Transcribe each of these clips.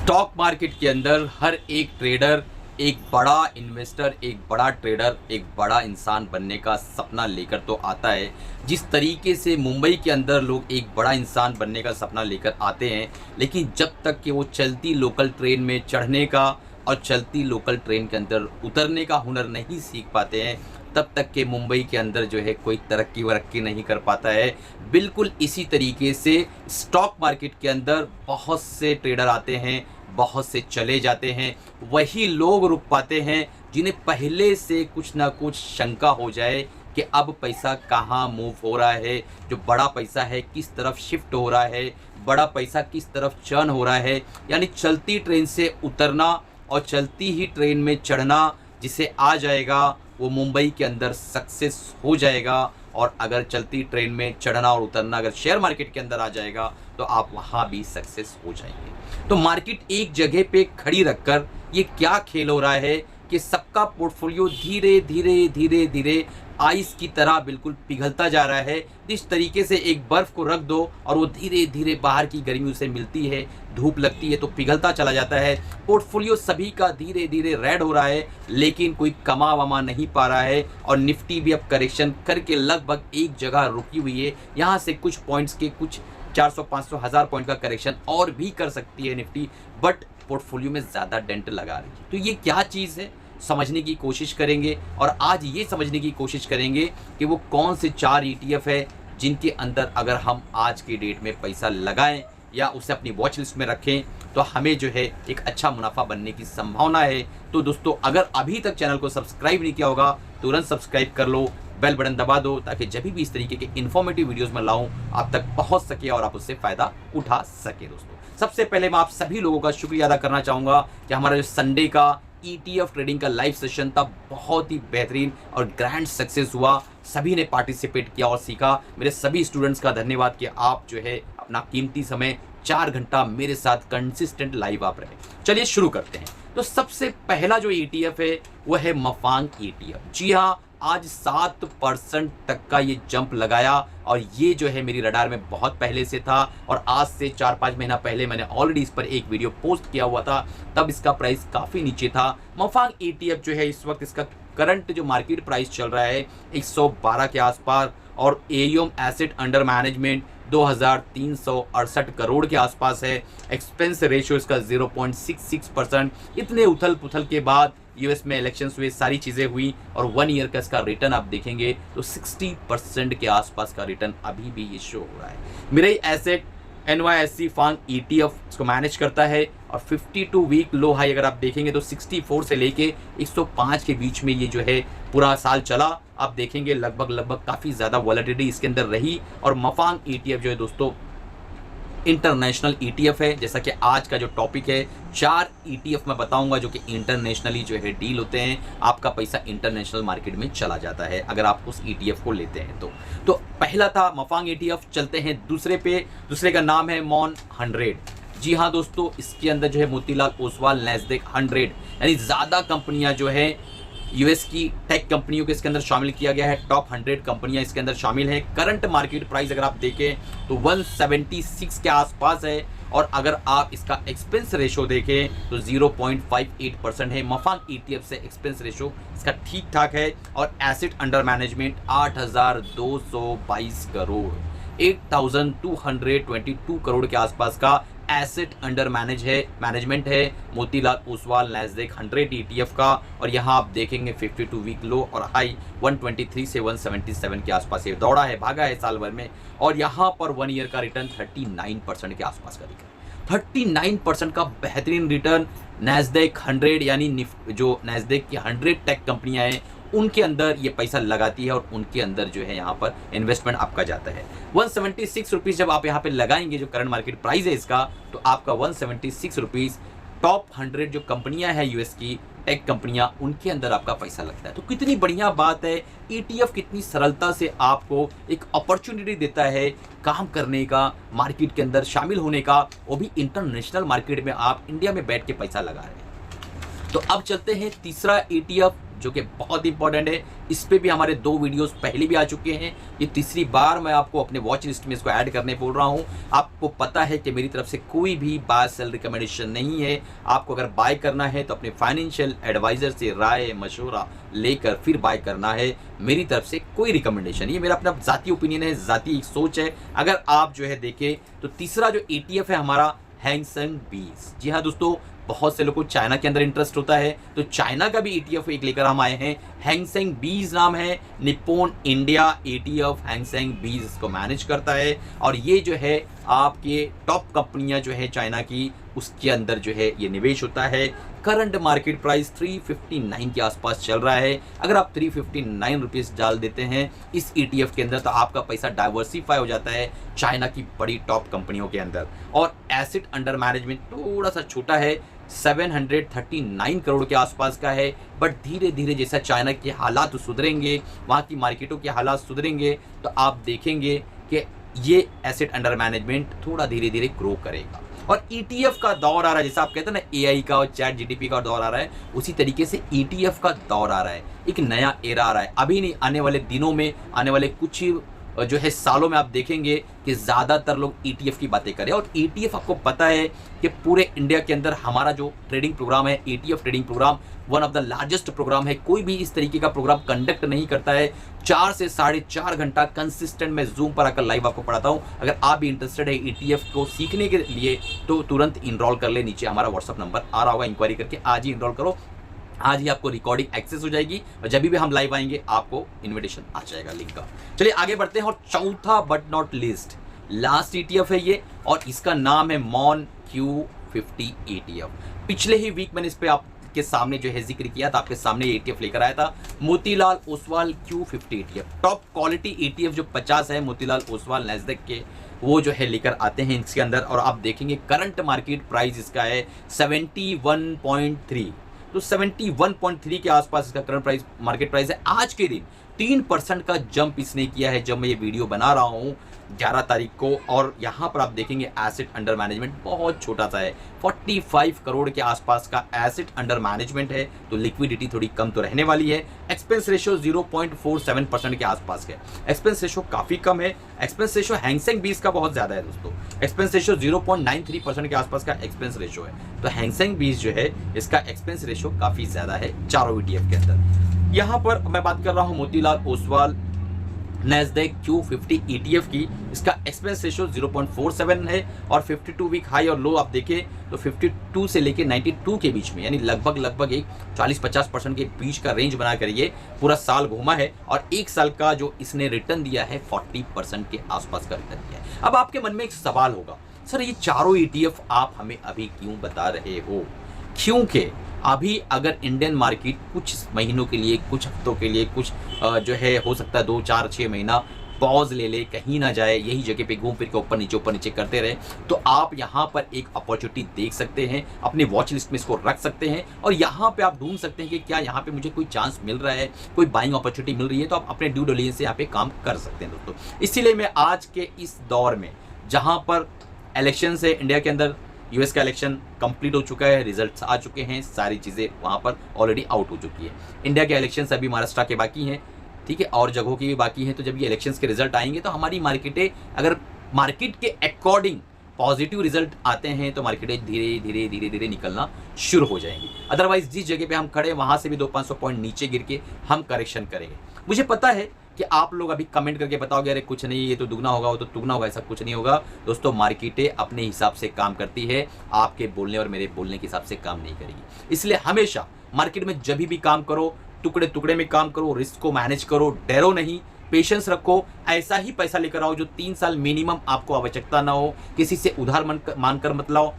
Stock market के अंदर हर एक ट्रेडर एक बड़ा इन्वेस्टर, एक बड़ा ट्रेडर, एक बड़ा इंसान बनने का सपना लेकर तो आता है। जिस तरीके से मुंबई के अंदर लोग एक बड़ा इंसान बनने का सपना लेकर आते हैं, लेकिन जब तक कि वो चलती लोकल ट्रेन में चढ़ने का और चलती लोकल ट्रेन के अंदर उतरने का हुनर नहीं सीख पाते हैं, तब तक के मुंबई के अंदर जो है कोई तरक्की वरक्की नहीं कर पाता है। बिल्कुल इसी तरीके से स्टॉक मार्केट के अंदर बहुत से ट्रेडर आते हैं, बहुत से चले जाते हैं। वही लोग रुक पाते हैं जिन्हें पहले से कुछ ना कुछ शंका हो जाए कि अब पैसा कहाँ मूव हो रहा है, जो बड़ा पैसा है किस तरफ शिफ्ट हो रहा है, बड़ा पैसा किस तरफ चर्न हो रहा है। यानी चलती ट्रेन से उतरना और चलती ही ट्रेन में चढ़ना, जिसे आ जाएगा वो मुंबई के अंदर सक्सेस हो जाएगा। और अगर चलती ट्रेन में चढ़ना और उतरना अगर शेयर मार्केट के अंदर आ जाएगा तो आप वहाँ भी सक्सेस हो जाएंगे। तो मार्केट एक जगह पे खड़ी रखकर ये क्या खेल हो रहा है कि सबका पोर्टफोलियो धीरे धीरे धीरे धीरे आइस की तरह बिल्कुल पिघलता जा रहा है। जिस तरीके से एक बर्फ़ को रख दो और वो धीरे धीरे बाहर की गर्मी उसे मिलती है, धूप लगती है तो पिघलता चला जाता है। पोर्टफोलियो सभी का धीरे धीरे रेड हो रहा है, लेकिन कोई कमा वमा नहीं पा रहा है। और निफ्टी भी अब करेक्शन करके लगभग एक जगह रुकी हुई है। यहाँ से कुछ पॉइंट्स के कुछ 400, 500, 1000 पॉइंट का करेक्शन और भी कर सकती है निफ्टी, बट पोर्टफोलियो में ज़्यादा डेंट लगा रही है। तो ये क्या चीज़ है, समझने की कोशिश करेंगे। और आज ये समझने की कोशिश करेंगे कि वो कौन से 4 ETF है जिनके अंदर अगर हम आज की डेट में पैसा लगाएं या उसे अपनी वॉच लिस्ट में रखें तो हमें जो है एक अच्छा मुनाफा बनने की संभावना है। तो दोस्तों, अगर अभी तक चैनल को सब्सक्राइब नहीं किया होगा तुरंत सब्सक्राइब कर लो, बेल बटन दबा दो, ताकि जब भी इस तरीके के इन्फॉर्मेटिव वीडियोस में लाऊं आप तक पहुंच सके और आप उससे फ़ायदा उठा सके। दोस्तों, सबसे पहले मैं आप सभी लोगों का शुक्रिया अदा करना चाहूँगा कि हमारा जो संडे का ETF ट्रेडिंग का लाइव सेशन था बहुत ही बेहतरीन और ग्रैंड सक्सेस हुआ। सभी ने पार्टिसिपेट किया और सीखा। मेरे सभी स्टूडेंट्स का धन्यवाद कि आप जो है अपना कीमती समय 4 घंटा मेरे साथ कंसिस्टेंट लाइव आप रहे। चलिए शुरू करते हैं। तो सबसे पहला जो ETF है वो है मफांग ETF। जी हाँ, आज 7% तक का ये जंप लगाया और ये जो है मेरी रडार में बहुत पहले से था। और आज से 4-5 महीना पहले मैंने ऑलरेडी इस पर एक वीडियो पोस्ट किया हुआ था, तब इसका प्राइस काफ़ी नीचे था। मफांग ETF जो है इस वक्त इसका करंट जो मार्केट प्राइस चल रहा है 112 के आसपास और AUM asset under management 2368 crore के आसपास है। एक्सपेंस रेशियो इसका 0.66%। इतने उथल पुथल के बाद यूएस में इलेक्शंस हुए, सारी चीज़ें हुई और 1 ईयर का इसका रिटर्न आप देखेंगे तो 60% के आसपास का रिटर्न अभी भी ये शो हो रहा है। मिरेई एसेट NYSE फांग ETF इसको मैनेज करता है और 52 वीक लो हाई अगर आप देखेंगे तो 64 से लेके 105 के बीच में ये जो है पूरा साल चला। आप देखेंगे लगभग काफ़ी ज़्यादा वॉलेटिलिटी इसके अंदर रही। और मफांग ETF जो है दोस्तों इंटरनेशनल ETF है। जैसा कि आज का जो टॉपिक है 4 ETF मैं बताऊंगा जो कि इंटरनेशनली जो है डील होते हैं। आपका पैसा इंटरनेशनल मार्केट में चला जाता है अगर आप उस ETF को लेते हैं तो पहला था मफांग ETF। चलते हैं दूसरे पे। दूसरे का नाम है मॉन 100। जी हाँ दोस्तों, इसके अंदर जो है मोतीलाल ओसवाल नैस्डैक 100 यानी ज़्यादा कंपनियां जो है यूएस की टेक कंपनियों को इसके अंदर शामिल किया गया है। टॉप 100 कंपनियां इसके अंदर शामिल हैं। करंट मार्केट प्राइस अगर आप देखें तो 176 के आसपास है और अगर आप इसका एक्सपेंस रेशो देखें तो 0.58% है। मफांग ETF से एक्सपेंस रेशो इसका ठीक ठाक है। और asset under management 8222 crore 8222 crore के आसपास का एसेट अंडर मैनेजमेंट है मोतीलाल ओसवाल नैस्डैक 100 ETF का। और यहाँ आप देखेंगे 52 वीक लो और हाई 123 से 177 के आसपास ये दौड़ा है, भागा है साल भर में। और यहाँ पर 1 ईयर का रिटर्न 39% के आसपास का दिखा। 39% का बेहतरीन रिटर्न नैस्डैक 100 यानी जो नैस्डैक की 100 टेक कंपनियां हैं उनके अंदर ये पैसा लगाती है और उनके अंदर जो है यहाँ पर इन्वेस्टमेंट आपका जाता है। 176 रुपीज़ जब आप यहाँ पे लगाएंगे जो करंट मार्केट प्राइस है इसका, तो आपका 176 रुपीज़ टॉप 100 जो कंपनियां हैं यूएस की टेक कंपनियां उनके अंदर आपका पैसा लगता है। तो कितनी बढ़िया बात है। ETF कितनी सरलता से आपको एक अपॉर्चुनिटी देता है काम करने का, मार्केट के अंदर शामिल होने का, वो भी इंटरनेशनल मार्केट में आप इंडिया में बैठ के पैसा लगा रहे हैं। तो अब चलते हैं तीसरा ETF जो कि बहुत इंपॉर्टेंट है। इस पे भी हमारे 2 वीडियोस पहले भी आ चुके हैं। ये तीसरी बार मैं आपको अपने वॉच लिस्ट में इसको ऐड करने बोल रहा हूँ। आपको पता है कि मेरी तरफ से कोई भी बाय सेल रिकमेंडेशन नहीं है। आपको अगर बाय करना है तो अपने फाइनेंशियल एडवाइजर से राय मशवरा लेकर फिर बाय करना है। मेरी तरफ से कोई रिकमेंडेशन, ये मेरा अपना ज़ाती ओपिनियन है, ज़ाती एक सोच है। अगर आप जो है देखें तो तीसरा जो ETF है हमारा हैंग सेंग 20। जी हाँ दोस्तों, बहुत से लोगों को चाइना के अंदर इंटरेस्ट होता है, तो चाइना का भी ETF एक लेकर हम आए हैं। हैंग सेंग 20 नाम है, Nippon India ETF Hang Seng 20 इसको मैनेज करता है। और ये जो है आपके टॉप कंपनियां जो है चाइना की, उसके अंदर जो है ये निवेश होता है। करंट मार्केट प्राइस 359 के आसपास चल रहा है। अगर आप 359 रुपीज़ डाल देते हैं इस ETF के अंदर तो आपका पैसा डाइवर्सिफाई हो जाता है चाइना की बड़ी टॉप कंपनियों के अंदर। और एसेट अंडर मैनेजमेंट थोड़ा सा छोटा है, 739 करोड़ के आसपास का है। बट धीरे धीरे जैसा चाइना के हालात सुधरेंगे, वहाँ की मार्केटों के हालात सुधरेंगे, तो आप देखेंगे कि ये एसेट अंडर मैनेजमेंट थोड़ा धीरे धीरे ग्रो करेगा। और ETF का दौर आ रहा है, जैसा आप कहते हैं ना AI का और चैट GTP का दौर आ रहा है, उसी तरीके से ETF का दौर आ रहा है। एक नया एरा आ रहा है। अभी नहीं, आने वाले दिनों में, आने वाले कुछ ही जो है सालों में आप देखेंगे कि ज़्यादातर लोग ETF की बातें करें। और ETF आपको पता है कि पूरे इंडिया के अंदर हमारा जो ट्रेडिंग प्रोग्राम है, ETF trading program, one of the largest program है। कोई भी इस तरीके का प्रोग्राम कंडक्ट नहीं करता है। 4 से 4.5 घंटा कंसिस्टेंट मैं जूम पर आकर लाइव आपको पढ़ाता हूँ। अगर आप भी इंटरेस्टेड है ETF को सीखने के लिए तो तुरंत इनरोल कर ले। नीचे हमारा व्हाट्सअप नंबर आ रहा होगा, इंक्वायरी करके आज ही इनरोल करो। आज ही आपको रिकॉर्डिंग एक्सेस हो जाएगी और जब भी हम लाइव आएंगे आपको इनविटेशन आ जाएगा लिंक का। चलिए आगे बढ़ते हैं। और चौथा but not least last ETF है ये, और इसका नाम है मॉन Q50 ETF। पिछले ही वीक मैंने इस पे आपके सामने जो है जिक्र किया था, आपके सामने ETF लेकर आया था। Motilal Oswal Q50 ETF top quality ETF जो 50 है, मोतीलाल ओसवाल नैस्डैक के, वो जो है लेकर आते हैं इसके अंदर। और आप देखेंगे करंट मार्केट प्राइस इसका है 71.3, तो 71.3 के आसपास इसका करंट प्राइस, मार्केट प्राइस है। आज के दिन 3% का जंप इसने किया है जब मैं ये वीडियो बना रहा हूँ 11 तारीख को। और यहाँ पर आप देखेंगे एसेट अंडर मैनेजमेंट बहुत छोटा सा है, 45 करोड़ के आसपास का एसेट अंडर मैनेजमेंट है, तो लिक्विडिटी थोड़ी कम तो रहने वाली है। एक्सपेंस रेशियो 0.47% के आसपास है, एक्सपेंस रेशियो काफ़ी कम है। एक्सपेंस रेशियो हैंग सेंग 20 का बहुत ज़्यादा है दोस्तों, एक्सपेंस रेशियो 0.93% के आसपास का एक्सपेंस रेशियो है। तो हैंग सेंग 20 जो है इसका एक्सपेंस रेशियो काफ़ी ज़्यादा है चारों ETF के अंदर। यहाँ पर मैं बात कर रहा हूँ Motilal Oswal Nasdaq Q50 ETF की। इसका एक्सपेंस रेशियो 0.47 है और 52 वीक हाई और लो आप देखें तो 52 से लेके 92 के बीच में, यानी लगभग एक 40-50% के बीच का रेंज बना कर ये पूरा साल घूमा है। और एक साल का जो इसने रिटर्न दिया है 40% के आसपास का रिटर्न दिया है। अब आपके मन में एक सवाल होगा, सर ये चारों ETF आप हमें अभी क्यों बता रहे हो? क्योंकि अभी अगर इंडियन मार्केट कुछ महीनों के लिए, कुछ हफ्तों के लिए, कुछ जो है हो सकता है 2, 4, 6 महीना पॉज ले ले, कहीं ना जाए, यही जगह पे घूम फिर के ऊपर नीचे करते रहे, तो आप यहाँ पर एक अपॉर्चुनिटी देख सकते हैं, अपने वॉच लिस्ट में इसको रख सकते हैं। और यहाँ पे आप ढूंढ सकते हैं कि क्या यहाँ पे मुझे कोई चांस मिल रहा है, कोई बाइंग अपॉर्चुनिटी मिल रही है, तो आप अपने ड्यू डिलिजेंस से यहाँ पे काम कर सकते हैं दोस्तों। इसीलिए मैं आज के इस दौर में, जहाँ पर इलेक्शन है इंडिया के अंदर, US का इलेक्शन कंप्लीट हो चुका है, रिजल्ट्स आ चुके हैं, सारी चीज़ें वहाँ पर ऑलरेडी आउट हो चुकी है। इंडिया के इलेक्शंस अभी महाराष्ट्र के बाकी हैं, ठीक है, और जगहों की भी बाकी हैं। तो जब ये इलेक्शंस के रिजल्ट आएंगे तो हमारी मार्केटें, अगर मार्केट के अकॉर्डिंग पॉजिटिव रिजल्ट आते हैं तो मार्केटें धीरे धीरे निकलना शुरू हो जाएंगी। अदरवाइज जिस जगह पे हम खड़े वहाँ से भी 200-500 पॉइंट नीचे गिर के हम करेक्शन करेंगे। मुझे पता है कि आप लोग अभी कमेंट करके बताओगे अरे कुछ नहीं, ये तो दुगना होगा, वो तो दुगना होगा, ऐसा कुछ नहीं होगा दोस्तों। मार्केटें अपने हिसाब से काम करती है, आपके बोलने और मेरे बोलने के हिसाब से काम नहीं करेगी। इसलिए हमेशा मार्केट में जब भी काम करो, टुकड़े टुकड़े में काम करो, रिस्क को मैनेज करो, डरो नहीं, पेशेंस रखो। ऐसा ही पैसा लेकर आओ जो 3 साल मिनिमम आपको आवश्यकता ना हो। किसी से उधार मानकर मत लाओ,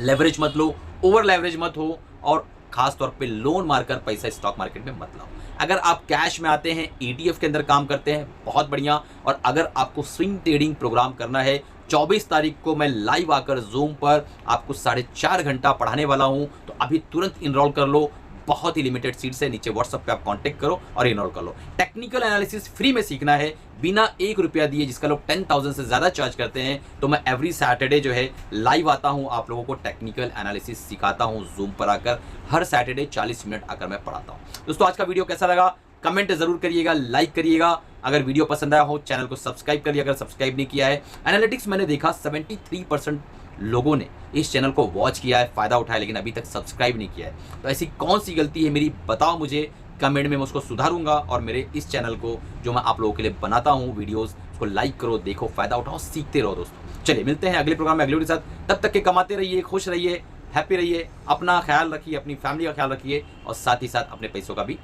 लेवरेज मत लो, ओवर लेवरेज मत हो, और खास तौर पे लोन मारकर पैसा स्टॉक मार्केट में मत लाओ। अगर आप कैश में आते हैं, ETF के अंदर काम करते हैं, बहुत बढ़िया। और अगर आपको स्विंग ट्रेडिंग प्रोग्राम करना है, 24 तारीख को मैं लाइव आकर जूम पर आपको 4.5 घंटा पढ़ाने वाला हूं, तो अभी तुरंत इनरोल कर लो। बहुत ही लिमिटेड सीट्स है। नीचे व्हाट्सएप पे आप कांटेक्ट करो और इग्नोर कर लो। टेक्निकल एनालिसिस फ्री में सीखना है बिना 1 रुपया दिए, जिसका लोग 10,000 से ज़्यादा चार्ज करते हैं। तो मैं एवरी सैटरडे जो है लाइव आता हूँ, आप लोगों को टेक्निकल एनालिसिस सिखाता हूँ जूम पर आकर। हर सैटरडे 40 मिनट आकर मैं पढ़ाता हूँ। दोस्तों आज का वीडियो कैसा लगा कमेंट जरूर करिएगा, लाइक करिएगा। अगर वीडियो पसंद आया हो चैनल को सब्सक्राइब करिए अगर सब्सक्राइब नहीं किया है। एनालिटिक्स मैंने देखा 73% लोगों ने इस चैनल को वॉच किया है, फायदा उठाया, लेकिन अभी तक सब्सक्राइब नहीं किया है। तो ऐसी कौन सी गलती है मेरी, बताओ मुझे कमेंट में, मैं उसको सुधारूंगा। और मेरे इस चैनल को जो मैं आप लोगों के लिए बनाता हूँ वीडियोस, उसको लाइक करो, देखो, फायदा उठाओ, सीखते रहो। दोस्तों चलिए मिलते हैं अगले प्रोग्राम में अगले वीडियो के साथ। तब तक के कमाते रहिए, खुश रहिए, हैप्पी रहिए, अपना ख्याल रखिए, अपनी फैमिली का ख्याल रखिए और साथ ही साथ अपने पैसों का भी